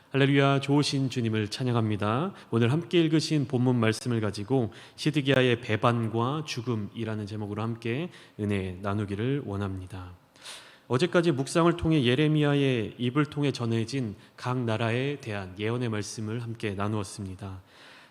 할렐루야, 좋으신 주님을 찬양합니다. 오늘 함께 읽으신 본문 말씀을 가지고 시드기야의 배반과 죽음이라는 제목으로 함께 은혜 나누기를 원합니다. 어제까지 묵상을 통해 예레미야의 입을 통해 전해진 각 나라에 대한 예언의 말씀을 함께 나누었습니다.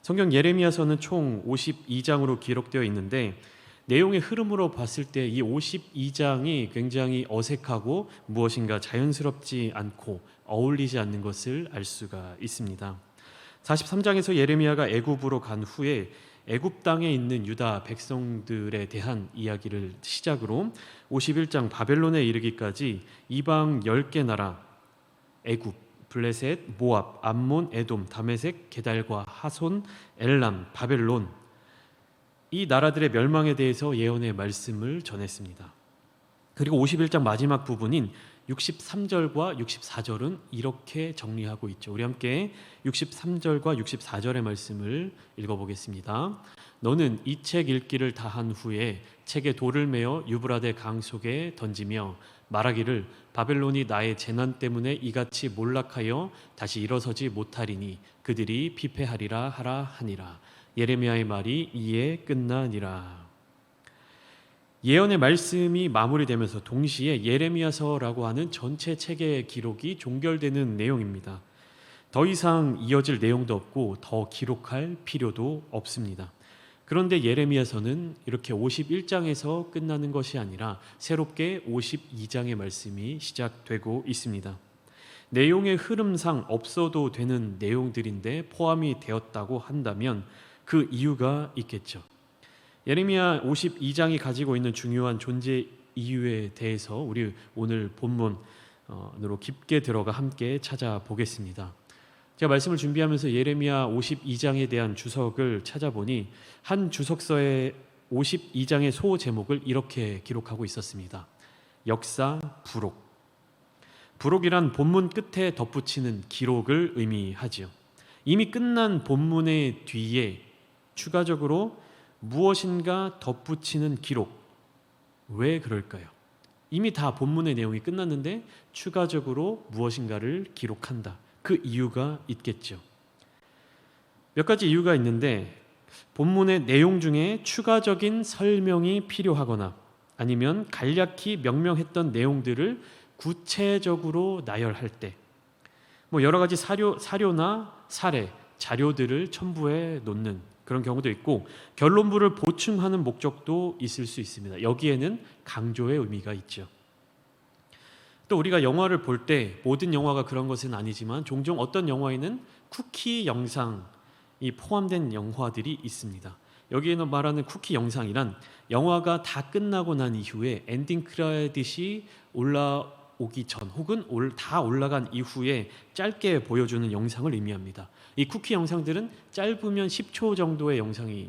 성경 예레미야서는 총 52장으로 기록되어 있는데 내용의 흐름으로 봤을 때 이 52장이 굉장히 어색하고 무엇인가 자연스럽지 않고 어울리지 않는 것을 알 수가 있습니다. 43장에서 예레미야가 애굽으로 간 후에 애굽 땅에 있는 유다 백성들에 대한 이야기를 시작으로 51장 바벨론에 이르기까지 이방 10개 나라 애굽, 블레셋, 모압, 암몬, 에돔, 다메섹, 게달과 하손, 엘람, 바벨론 이 나라들의 멸망에 대해서 예언의 말씀을 전했습니다. 그리고 51장 마지막 부분인 63절과 64절은 이렇게 정리하고 있죠. 우리 함께 63절과 64절의 말씀을 읽어보겠습니다. 너는 이 책 읽기를 다 한 후에 책에 돌을 메어 유브라데 강 속에 던지며 말하기를 바벨론이 나의 재난 때문에 이같이 몰락하여 다시 일어서지 못하리니 그들이 피폐하리라 하라 하니라. 예레미야의 말이 이에 끝나니라. 예언의 말씀이 마무리되면서 동시에 예레미야서라고 하는 전체 책의 기록이 종결되는 내용입니다. 더 이상 이어질 내용도 없고 더 기록할 필요도 없습니다. 그런데 예레미야서는 이렇게 51장에서 끝나는 것이 아니라 새롭게 52장의 말씀이 시작되고 있습니다. 내용의 흐름상 없어도 되는 내용들인데 포함이 되었다고 한다면 그 이유가 있겠죠. 예레미야 52장이 가지고 있는 중요한 존재 이유에 대해서 우리 오늘 본문으로 깊게 들어가 함께 찾아보겠습니다. 제가 말씀을 준비하면서 예레미야 52장에 대한 주석을 찾아보니 한 주석서의 52장의 소 제목을 이렇게 기록하고 있었습니다. 역사 부록. 부록이란 본문 끝에 덧붙이는 기록을 의미하지요. 이미 끝난 본문의 뒤에 추가적으로 무엇인가 덧붙이는 기록. 왜 그럴까요? 이미 다 본문의 내용이 끝났는데 추가적으로 무엇인가를 기록한다. 그 이유가 있겠죠. 몇 가지 이유가 있는데 본문의 내용 중에 추가적인 설명이 필요하거나 아니면 간략히 명명했던 내용들을 구체적으로 나열할 때 여러 가지 사료나 사례, 자료들을 첨부해 놓는 그런 경우도 있고 결론부를 보충하는 목적도 있을 수 있습니다. 여기에는 강조의 의미가 있죠. 또 우리가 영화를 볼 때 모든 영화가 그런 것은 아니지만 종종 어떤 영화에는 쿠키 영상이 포함된 영화들이 있습니다. 여기에는 말하는 쿠키 영상이란 영화가 다 끝나고 난 이후에 엔딩 크레딧이 올라오기 전 혹은 다 올라간 이후에 짧게 보여주는 영상을 의미합니다. 이 쿠키 영상들은 짧으면 10초 정도의 영상이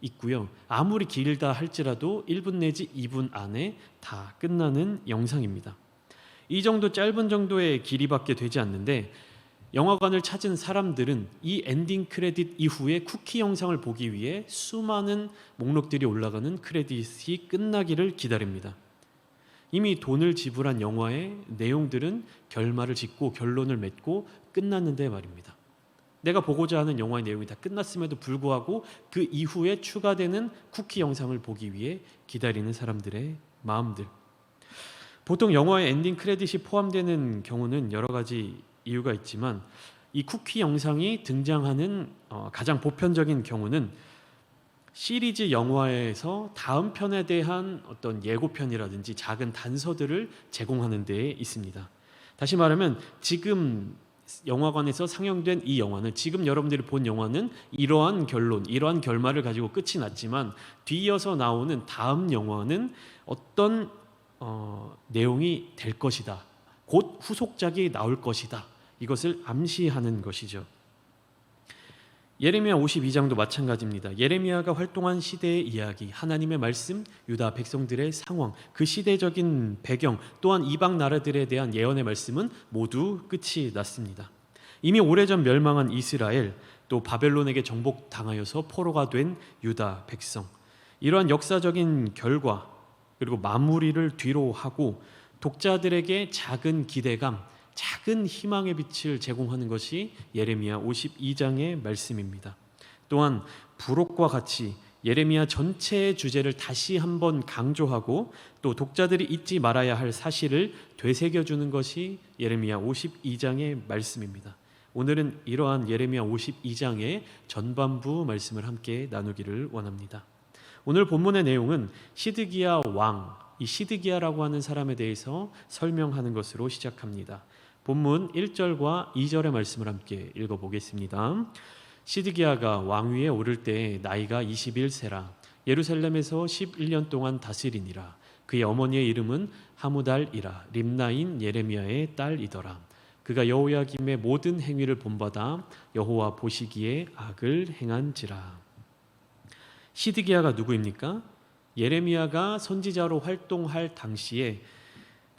있고요. 아무리 길다 할지라도 1분 내지 2분 안에 다 끝나는 영상입니다. 이 정도 짧은 정도의 길이밖에 되지 않는데 영화관을 찾은 사람들은 이 엔딩 크레딧 이후에 쿠키 영상을 보기 위해 수많은 목록들이 올라가는 크레딧이 끝나기를 기다립니다. 이미 돈을 지불한 영화의 내용들은 결말을 짓고 결론을 맺고 끝났는데 말입니다. 내가 보고자 하는 영화의 내용이 다 끝났음에도 불구하고 그 이후에 추가되는 쿠키 영상을 보기 위해 기다리는 사람들의 마음들. 보통 영화의 엔딩 크레딧이 포함되는 경우는 여러 가지 이유가 있지만 이 쿠키 영상이 등장하는 가장 보편적인 경우는 시리즈 영화에서 다음 편에 대한 어떤 예고편이라든지 작은 단서들을 제공하는 데에 있습니다. 다시 말하면 지금 영화관에서 상영된 이 영화는 지금 여러분들이 본 영화는 이러한 결론, 이러한 결말을 가지고 끝이 났지만 뒤이어서 나오는 다음 영화는 어떤 내용이 될 것이다. 곧 후속작이 나올 것이다. 이것을 암시하는 것이죠. 예레미야 52장도 마찬가지입니다. 예레미야가 활동한 시대의 이야기, 하나님의 말씀, 유다 백성들의 상황, 그 시대적인 배경, 또한 이방 나라들에 대한 예언의 말씀은 모두 끝이 났습니다. 이미 오래전 멸망한 이스라엘, 또 바벨론에게 정복당하여서 포로가 된 유다 백성, 이러한 역사적인 결과 그리고 마무리를 뒤로 하고 독자들에게 작은 기대감, 작은 희망의 빛을 제공하는 것이 예레미야 52장의 말씀입니다. 또한 부록과 같이 예레미야 전체의 주제를 다시 한번 강조하고 또 독자들이 잊지 말아야 할 사실을 되새겨주는 것이 예레미야 52장의 말씀입니다. 오늘은 이러한 예레미야 52장의 전반부 말씀을 함께 나누기를 원합니다. 오늘 본문의 내용은 시드기야 왕, 이 시드기야라고 하는 사람에 대해서 설명하는 것으로 시작합니다. 본문 1절과 2절의 말씀을 함께 읽어보겠습니다. 시드기야가 왕위에 오를 때 나이가 21세라 예루살렘에서 11년 동안 다스리니라. 그의 어머니의 이름은 하무달이라 림나인 예레미야의 딸이더라. 그가 여호야김의 모든 행위를 본받아 여호와 보시기에 악을 행한지라. 시드기야가 누구입니까? 예레미야가 선지자로 활동할 당시에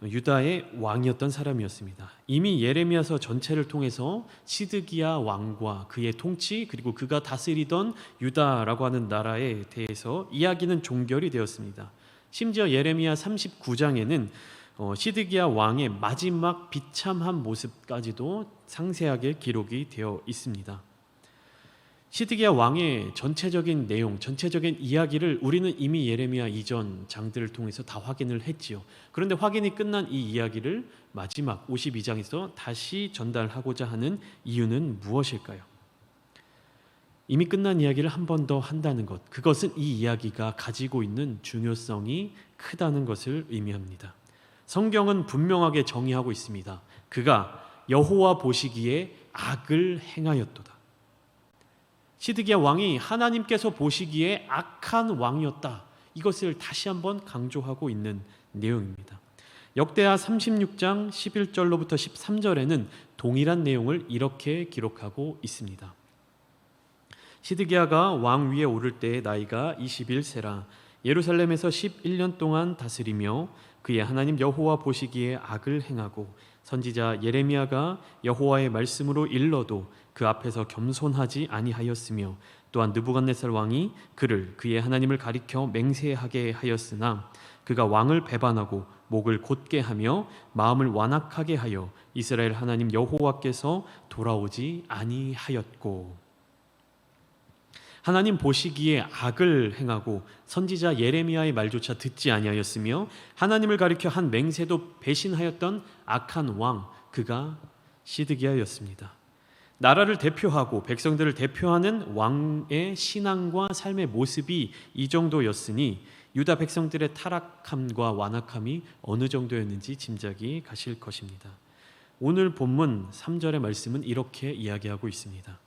유다의 왕이었던 사람이었습니다. 이미 예레미야서 전체를 통해서 시드기야 왕과 그의 통치 그리고 그가 다스리던 유다라고 하는 나라에 대해서 이야기는 종결이 되었습니다. 심지어 예레미야 39장에는 시드기야 왕의 마지막 비참한 모습까지도 상세하게 기록이 되어 있습니다. 시드기야 왕의 전체적인 내용, 전체적인 이야기를 우리는 이미 예레미야 이전 장들을 통해서 다 확인을 했지요. 그런데 확인이 끝난 이 이야기를 마지막 52장에서 다시 전달하고자 하는 이유는 무엇일까요? 이미 끝난 이야기를 한 번 더 한다는 것, 그것은 이 이야기가 가지고 있는 중요성이 크다는 것을 의미합니다. 성경은 분명하게 정의하고 있습니다. 그가 여호와 보시기에 악을 행하였도다. 시드기야 왕이 하나님께서 보시기에 악한 왕이었다. 이것을 다시 한번 강조하고 있는 내용입니다. 역대하 36장 11절로부터 13절에는 동일한 내용을 이렇게 기록하고 있습니다. 시드기야가 왕 위에 오를 때 나이가 21세라 예루살렘에서 11년 동안 다스리며 그의 하나님 여호와 보시기에 악을 행하고 선지자 예레미야가 여호와의 말씀으로 일러도 그 앞에서 겸손하지 아니하였으며 또한 느부갓네살 왕이 그를 그의 하나님을 가리켜 맹세하게 하였으나 그가 왕을 배반하고 목을 곧게 하며 마음을 완악하게 하여 이스라엘 하나님 여호와께서 돌아오지 아니하였고 하나님 보시기에 악을 행하고 선지자 예레미야의 말조차 듣지 아니하였으며 하나님을 가리켜 한 맹세도 배신하였던 악한 왕, 그가 시드기야였습니다. 나라를 대표하고 백성들을 대표하는 왕의 신앙과 삶의 모습이 이 정도였으니 유다 백성들의 타락함과 완악함이 어느 정도였는지 짐작이 가실 것입니다. 오늘 본문 3절의 말씀은 이렇게 이야기하고 있습니다.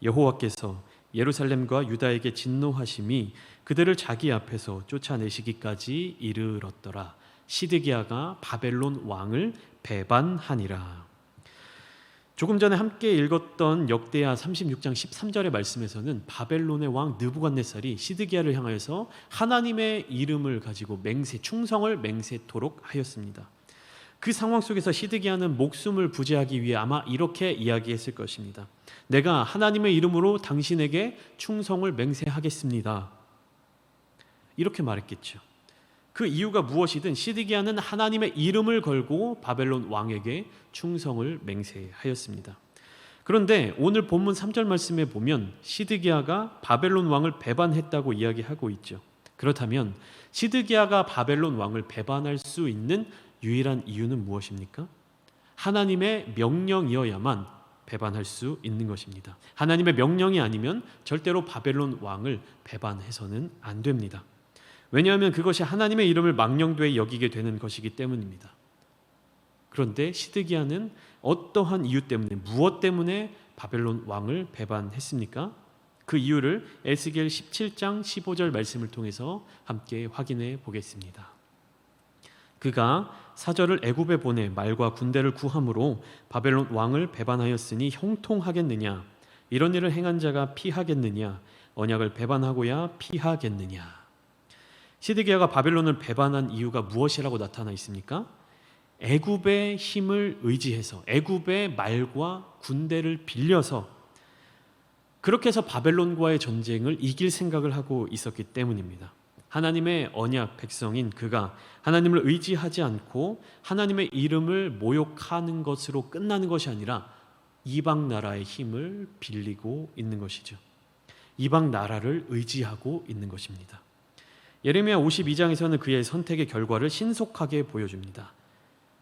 여호와께서 예루살렘과 유다에게 진노하심이 그들을 자기 앞에서 쫓아내시기까지 이르렀더라. 시드기야가 바벨론 왕을 배반하니라. 조금 전에 함께 읽었던 역대하 36장 13절의 말씀에서는 바벨론의 왕 느부갓네살이 시드기야를 향하여서 하나님의 이름을 가지고 충성을 맹세토록 하였습니다. 그 상황 속에서 시드기야는 목숨을 부지하기 위해 아마 이렇게 이야기했을 것입니다. 내가 하나님의 이름으로 당신에게 충성을 맹세하겠습니다. 이렇게 말했겠죠. 그 이유가 무엇이든 시드기야는 하나님의 이름을 걸고 바벨론 왕에게 충성을 맹세하였습니다. 그런데 오늘 본문 3절 말씀에 보면 시드기야가 바벨론 왕을 배반했다고 이야기하고 있죠. 그렇다면 시드기야가 바벨론 왕을 배반할 수 있는 유일한 이유는 무엇입니까? 하나님의 명령이어야만 배반할 수 있는 것입니다. 하나님의 명령이 아니면 절대로 바벨론 왕을 배반해서는 안 됩니다. 왜냐하면 그것이 하나님의 이름을 망령되이 여기게 되는 것이기 때문입니다. 그런데 시드기야는 어떠한 이유 때문에, 무엇 때문에 바벨론 왕을 배반했습니까? 그 이유를 에스겔 17장 15절 말씀을 통해서 함께 확인해 보겠습니다. 그가 사절을 애굽에 보내 말과 군대를 구함으로 바벨론 왕을 배반하였으니 형통하겠느냐? 이런 일을 행한 자가 피하겠느냐? 언약을 배반하고야 피하겠느냐? 시드기야가 바벨론을 배반한 이유가 무엇이라고 나타나 있습니까? 애굽의 힘을 의지해서 애굽의 말과 군대를 빌려서 그렇게 해서 바벨론과의 전쟁을 이길 생각을 하고 있었기 때문입니다. 하나님의 언약 백성인 그가 하나님을 의지하지 않고 하나님의 이름을 모욕하는 것으로 끝나는 것이 아니라 이방 나라의 힘을 빌리고 있는 것이죠. 이방 나라를 의지하고 있는 것입니다. 예레미야 52장에서는 그의 선택의 결과를 신속하게 보여줍니다.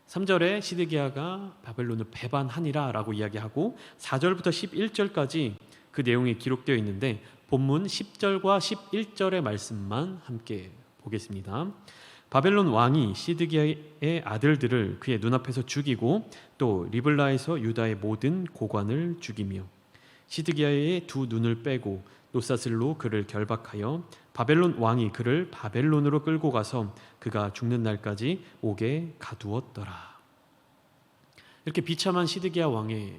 3절에 시드기야가 바벨론을 배반하니라 라고 이야기하고 4절부터 11절까지 그 내용이 기록되어 있는데 본문 10절과 11절의 말씀만 함께 보겠습니다. 바벨론 왕이 시드기야의 아들들을 그의 눈앞에서 죽이고 또 리블라에서 유다의 모든 고관을 죽이며 시드기야의 두 눈을 빼고 노사슬로 그를 결박하여 바벨론 왕이 그를 바벨론으로 끌고 가서 그가 죽는 날까지 옥에 가두었더라. 이렇게 비참한 시드기야 왕의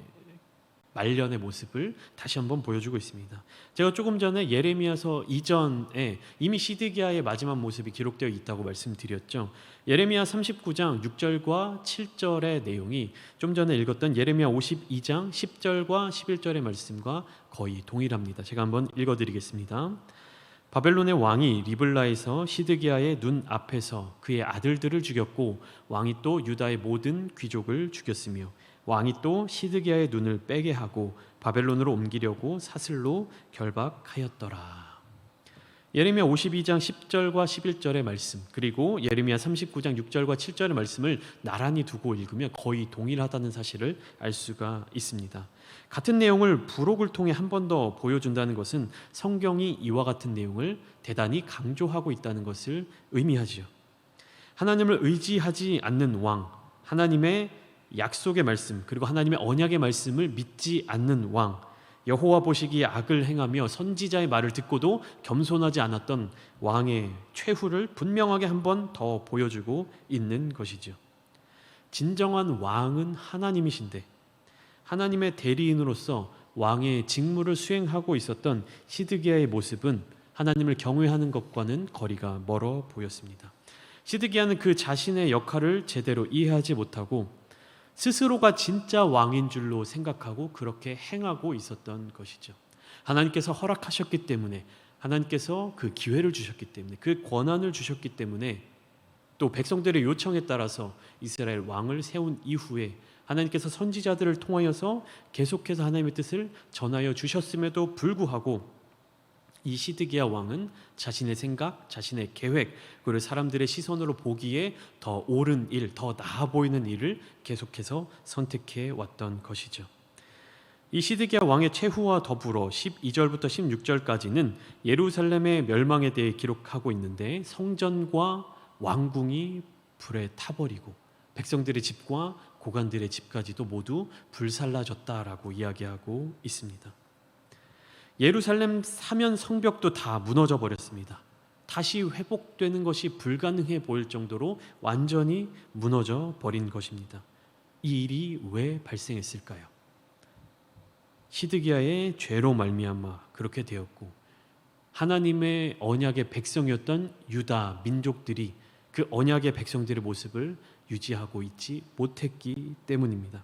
말년의 모습을 다시 한번 보여주고 있습니다. 제가 조금 전에 예레미야서 이전에 이미 시드기야의 마지막 모습이 기록되어 있다고 말씀드렸죠. 예레미야 39장 6절과 7절의 내용이 좀 전에 읽었던 예레미야 52장 10절과 11절의 말씀과 거의 동일합니다. 제가 한번 읽어드리겠습니다. 바벨론의 왕이 리블라에서 시드기야의 눈 앞에서 그의 아들들을 죽였고 왕이 또 유다의 모든 귀족을 죽였으며 왕이 또 시드기야의 눈을 빼게 하고 바벨론으로 옮기려고 사슬로 결박하였더라. 예레미야 52장 10절과 11절의 말씀 그리고 예레미야 39장 6절과 7절의 말씀을 나란히 두고 읽으면 거의 동일하다는 사실을 알 수가 있습니다. 같은 내용을 부록을 통해 한 번 더 보여준다는 것은 성경이 이와 같은 내용을 대단히 강조하고 있다는 것을 의미하지요. 하나님을 의지하지 않는 왕, 하나님의 약속의 말씀 그리고 하나님의 언약의 말씀을 믿지 않는 왕, 여호와 보시기에 악을 행하며 선지자의 말을 듣고도 겸손하지 않았던 왕의 최후를 분명하게 한 번 더 보여주고 있는 것이죠. 진정한 왕은 하나님이신데 하나님의 대리인으로서 왕의 직무를 수행하고 있었던 시드기야의 모습은 하나님을 경외하는 것과는 거리가 멀어 보였습니다. 시드기야는 그 자신의 역할을 제대로 이해하지 못하고 스스로가 진짜 왕인 줄로 생각하고 그렇게 행하고 있었던 것이죠. 하나님께서 허락하셨기 때문에, 하나님께서 그 기회를 주셨기 때문에, 그 권한을 주셨기 때문에, 또 백성들의 요청에 따라서 이스라엘 왕을 세운 이후에 하나님께서 선지자들을 통하여서 계속해서 하나님의 뜻을 전하여 주셨음에도 불구하고 이 시드기야 왕은 자신의 생각, 자신의 계획, 그리고 사람들의 시선으로 보기에 더 옳은 일, 더 나아 보이는 일을 계속해서 선택해 왔던 것이죠. 이 시드기야 왕의 최후와 더불어 12절부터 16절까지는 예루살렘의 멸망에 대해 기록하고 있는데 성전과 왕궁이 불에 타버리고 백성들의 집과 고관들의 집까지도 모두 불살라졌다라고 이야기하고 있습니다. 예루살렘 사면 성벽도 다 무너져 버렸습니다. 다시 회복되는 것이 불가능해 보일 정도로 완전히 무너져 버린 것입니다. 이 일이 왜 발생했을까요? 시드기야의 죄로 말미암아 그렇게 되었고 하나님의 언약의 백성이었던 유다 민족들이 그 언약의 백성들의 모습을 유지하고 있지 못했기 때문입니다.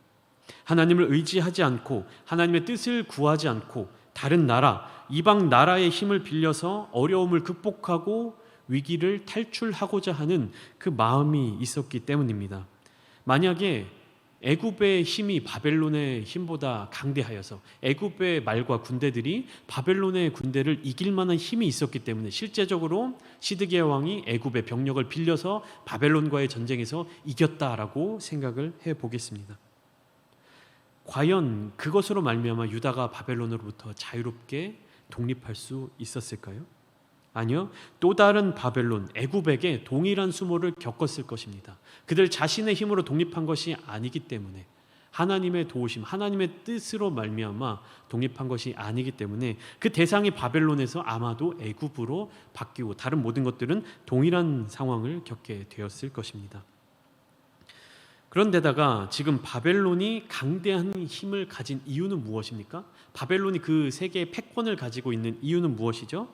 하나님을 의지하지 않고 하나님의 뜻을 구하지 않고 다른 나라, 이방 나라의 힘을 빌려서 어려움을 극복하고 위기를 탈출하고자 하는 그 마음이 있었기 때문입니다. 만약에 애굽의 힘이 바벨론의 힘보다 강대하여서 애굽의 말과 군대들이 바벨론의 군대를 이길 만한 힘이 있었기 때문에 실제적으로 시드기야 왕이 애굽의 병력을 빌려서 바벨론과의 전쟁에서 이겼다라고 생각을 해보겠습니다. 과연 그것으로 말미암아 유다가 바벨론으로부터 자유롭게 독립할 수 있었을까요? 아니요. 또 다른 바벨론, 애굽에게 동일한 수모를 겪었을 것입니다. 그들 자신의 힘으로 독립한 것이 아니기 때문에 하나님의 도우심, 하나님의 뜻으로 말미암아 독립한 것이 아니기 때문에 그 대상이 바벨론에서 아마도 애굽으로 바뀌고 다른 모든 것들은 동일한 상황을 겪게 되었을 것입니다. 그런데다가 지금 바벨론이 강대한 힘을 가진 이유는 무엇입니까? 바벨론이 그 세계의 패권을 가지고 있는 이유는 무엇이죠?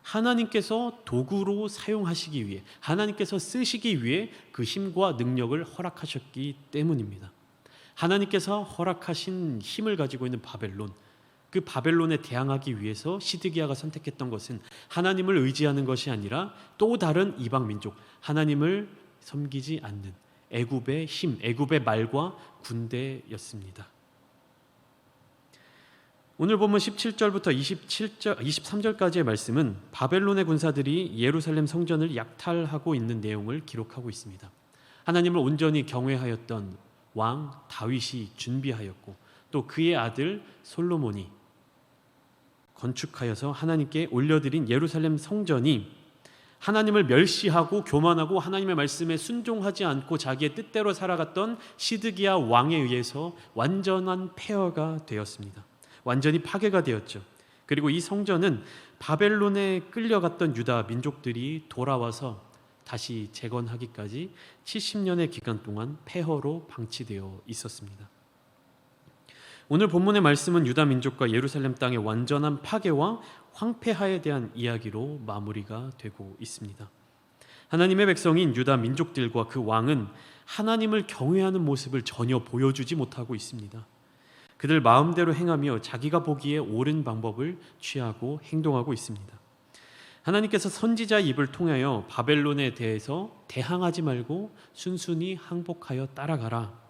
하나님께서 도구로 사용하시기 위해, 하나님께서 쓰시기 위해 그 힘과 능력을 허락하셨기 때문입니다. 하나님께서 허락하신 힘을 가지고 있는 바벨론, 그 바벨론에 대항하기 위해서 시드기야가 선택했던 것은 하나님을 의지하는 것이 아니라 또 다른 이방 민족, 하나님을 섬기지 않는 애굽의 힘, 애굽의 말과 군대였습니다. 오늘 본문 17절부터 23절까지의 말씀은 바벨론의 군사들이 예루살렘 성전을 약탈하고 있는 내용을 기록하고 있습니다. 하나님을 온전히 경외하였던 왕 다윗이 준비하였고 또 그의 아들 솔로몬이 건축하여서 하나님께 올려드린 예루살렘 성전이 하나님을 멸시하고 교만하고 하나님의 말씀에 순종하지 않고 자기의 뜻대로 살아갔던 시드기야 왕에 의해서 완전한 폐허가 되었습니다. 완전히 파괴가 되었죠. 그리고 이 성전은 바벨론에 끌려갔던 유다 민족들이 돌아와서 다시 재건하기까지 70년의 기간 동안 폐허로 방치되어 있었습니다. 오늘 본문의 말씀은 유다 민족과 예루살렘 땅의 완전한 파괴와 황폐화에 대한 이야기로 마무리가 되고 있습니다. 하나님의 백성인 유다 민족들과 그 왕은 하나님을 경외하는 모습을 전혀 보여주지 못하고 있습니다. 그들 마음대로 행하며 자기가 보기에 옳은 방법을 취하고 행동하고 있습니다. 하나님께서 선지자의 입을 통하여 바벨론에 대해서 대항하지 말고 순순히 항복하여 따라가라,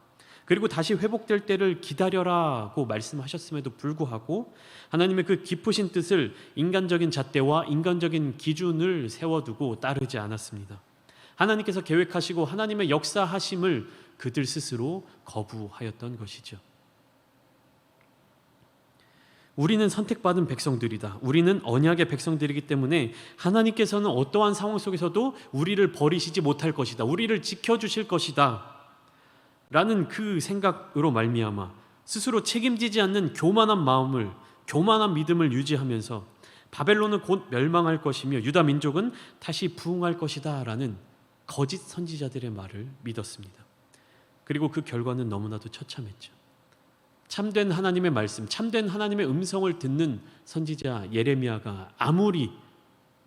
그리고 다시 회복될 때를 기다려라고 말씀하셨음에도 불구하고 하나님의 그 깊으신 뜻을 인간적인 잣대와 인간적인 기준을 세워두고 따르지 않았습니다. 하나님께서 계획하시고 하나님의 역사하심을 그들 스스로 거부하였던 것이죠. 우리는 선택받은 백성들이다. 우리는 언약의 백성들이기 때문에 하나님께서는 어떠한 상황 속에서도 우리를 버리시지 못할 것이다. 우리를 지켜주실 것이다. 라는 그 생각으로 말미암아 스스로 책임지지 않는 교만한 마음을, 교만한 믿음을 유지하면서 바벨론은 곧 멸망할 것이며 유다 민족은 다시 부흥할 것이다 라는 거짓 선지자들의 말을 믿었습니다. 그리고 그 결과는 너무나도 처참했죠. 참된 하나님의 말씀, 참된 하나님의 음성을 듣는 선지자 예레미야가 아무리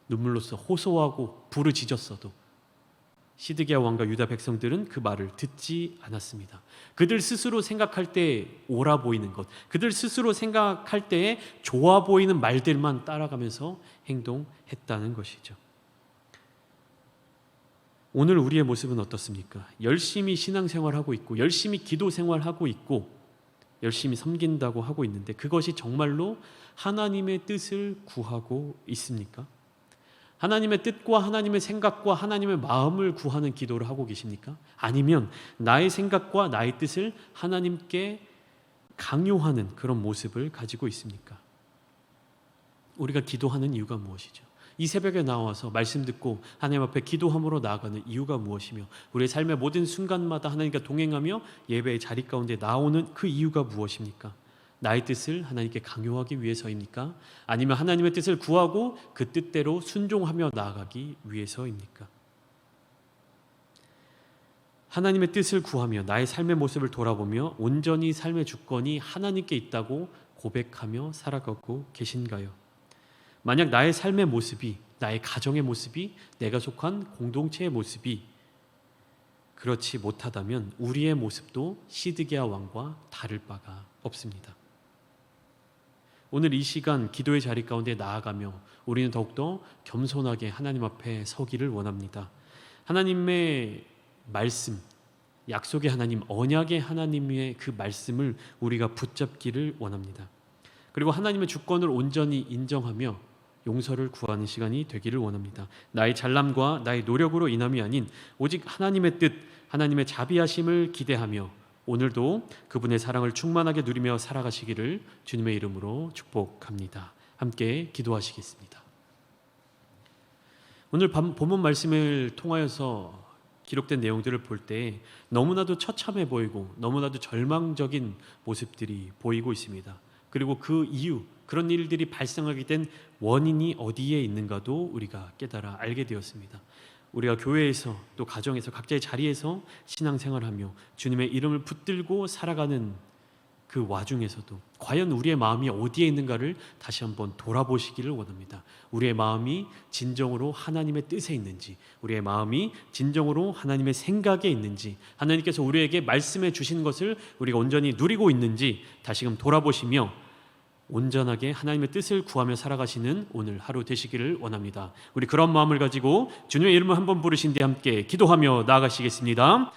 눈물로써 호소하고 부르짖었어도 시드기야 왕과 유다 백성들은 그 말을 듣지 않았습니다. 그들 스스로 생각할 때 옳아 보이는 것, 그들 스스로 생각할 때에 좋아 보이는 말들만 따라가면서 행동했다는 것이죠. 오늘 우리의 모습은 어떻습니까? 열심히 신앙생활하고 있고 열심히 기도 생활하고 있고 열심히 섬긴다고 하고 있는데 그것이 정말로 하나님의 뜻을 구하고 있습니까? 하나님의 뜻과 하나님의 생각과 하나님의 마음을 구하는 기도를 하고 계십니까? 아니면 나의 생각과 나의 뜻을 하나님께 강요하는 그런 모습을 가지고 있습니까? 우리가 기도하는 이유가 무엇이죠? 이 새벽에 나와서 말씀 듣고 하나님 앞에 기도함으로 나아가는 이유가 무엇이며 우리의 삶의 모든 순간마다 하나님과 동행하며 예배의 자리 가운데 나오는 그 이유가 무엇입니까? 나의 뜻을 하나님께 강요하기 위해서입니까? 아니면 하나님의 뜻을 구하고 그 뜻대로 순종하며 나아가기 위해서입니까? 하나님의 뜻을 구하며 나의 삶의 모습을 돌아보며 온전히 삶의 주권이 하나님께 있다고 고백하며 살아가고 계신가요? 만약 나의 삶의 모습이, 나의 가정의 모습이, 내가 속한 공동체의 모습이 그렇지 못하다면 우리의 모습도 시드기야 왕과 다를 바가 없습니다. 오늘 이 시간 기도의 자리 가운데 나아가며 우리는 더욱더 겸손하게 하나님 앞에 서기를 원합니다. 하나님의 말씀, 약속의 하나님, 언약의 하나님의 그 말씀을 우리가 붙잡기를 원합니다. 그리고 하나님의 주권을 온전히 인정하며 용서를 구하는 시간이 되기를 원합니다. 나의 잘남과 나의 노력으로 인함이 아닌 오직 하나님의 뜻, 하나님의 자비하심을 기대하며 오늘도 그분의 사랑을 충만하게 누리며 살아가시기를 주님의 이름으로 축복합니다. 함께 기도하시겠습니다. 오늘 본문 말씀을 통하여서 기록된 내용들을 볼 때 너무나도 처참해 보이고 너무나도 절망적인 모습들이 보이고 있습니다. 그리고 그 이유, 그런 일들이 발생하게 된 원인이 어디에 있는가도 우리가 깨달아 알게 되었습니다. 우리가 교회에서 또 가정에서 각자의 자리에서 신앙생활하며 주님의 이름을 붙들고 살아가는 그 와중에서도 과연 우리의 마음이 어디에 있는가를 다시 한번 돌아보시기를 원합니다. 우리의 마음이 진정으로 하나님의 뜻에 있는지, 우리의 마음이 진정으로 하나님의 생각에 있는지, 하나님께서 우리에게 말씀해 주신 것을 우리가 온전히 누리고 있는지 다시금 돌아보시며 온전하게 하나님의 뜻을 구하며 살아가시는 오늘 하루 되시기를 원합니다. 우리 그런 마음을 가지고 주님의 이름을 한번 부르신 뒤 함께 기도하며 나아가시겠습니다.